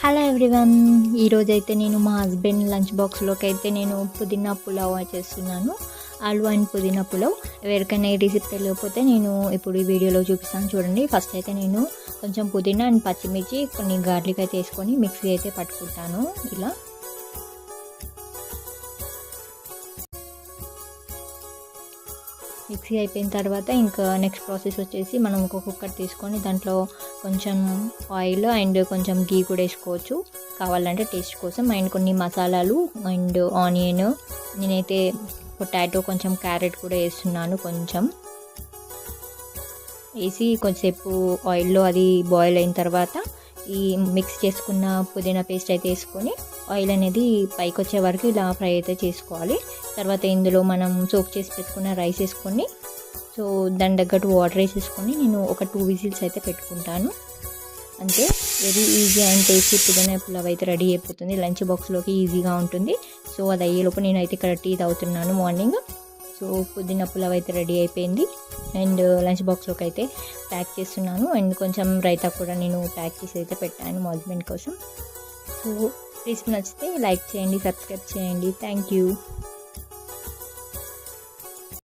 Hello everyone, ఈరోజైతే నేను మా హస్బెండ్ లంచ్ బాక్స్లోకి అయితే నేను పుదీనా పులావ్ చేస్తున్నాను. ఆలు అండ్ పుదీనా పులావ్. ఎవరికైనా ఈ రెసిపీ తెలియకపోతే నేను ఇప్పుడు ఈ వీడియోలో చూపిస్తాను చూడండి. ఫస్ట్ అయితే నేను కొంచెం పుదీనా అండ్ పచ్చిమిర్చి కొన్ని గార్లిక్ అయితే వేసుకొని మిక్సీ అయితే పట్టుకుంటాను. ఇలా మిక్సీ అయిపోయిన తర్వాత ఇంకా నెక్స్ట్ ప్రాసెస్ వచ్చేసి మనం ఒక కుక్కర్ తీసుకొని దాంట్లో కొంచెం ఆయిల్ అండ్ కొంచెం గీ కూడా వేసుకోవచ్చు కావాలంటే టేస్ట్ కోసం. అండ్ కొన్ని మసాలాలు అండ్ ఆనియన్, నేనైతే పొటాటో కొంచెం క్యారెట్ కూడా వేస్తున్నాను. కొంచెం వేసి కొంచెంసేపు ఆయిల్లో అది బాయిల్ అయిన తర్వాత ఈ మిక్స్ చేసుకున్న పుదీనా పేస్ట్ అయితే వేసుకొని ఆయిల్ అనేది పైకి వచ్చే వరకు ఇలా ఫ్రై అయితే చేసుకోవాలి. తర్వాత ఇందులో మనం సోక్ చేసి పెట్టుకున్న రైస్ వేసుకొని సో దాని తగ్గట్టు వాటర్ వేసేసుకొని నేను ఒక 2 విజిల్స్ అయితే పెట్టుకుంటాను. అంతే, వెరీ ఈజీ అండ్ టేస్టీ పుదీనా పులావ్ అయితే రెడీ అయిపోతుంది. లంచ్ బాక్స్లోకి ఈజీగా ఉంటుంది. సో అది అయ్యేలోపు నేనైతే ఇక్కడ టీ తాగుతున్నాను మార్నింగ్. సో పుదీనా పులావ్ అయితే రెడీ అయిపోయింది అండ్ లంచ్ బాక్స్లోకి అయితే ప్యాక్ చేస్తున్నాను. అండ్ కొంచెం రైతా కూడా నేను ప్యాక్ చేసి అయితే పెట్టాను మా హస్బెండ్ కోసం. సో రెసిపీ నచ్చితే లైక్ చేయండి, సబ్స్క్రైబ్ చేయండి. Thank you.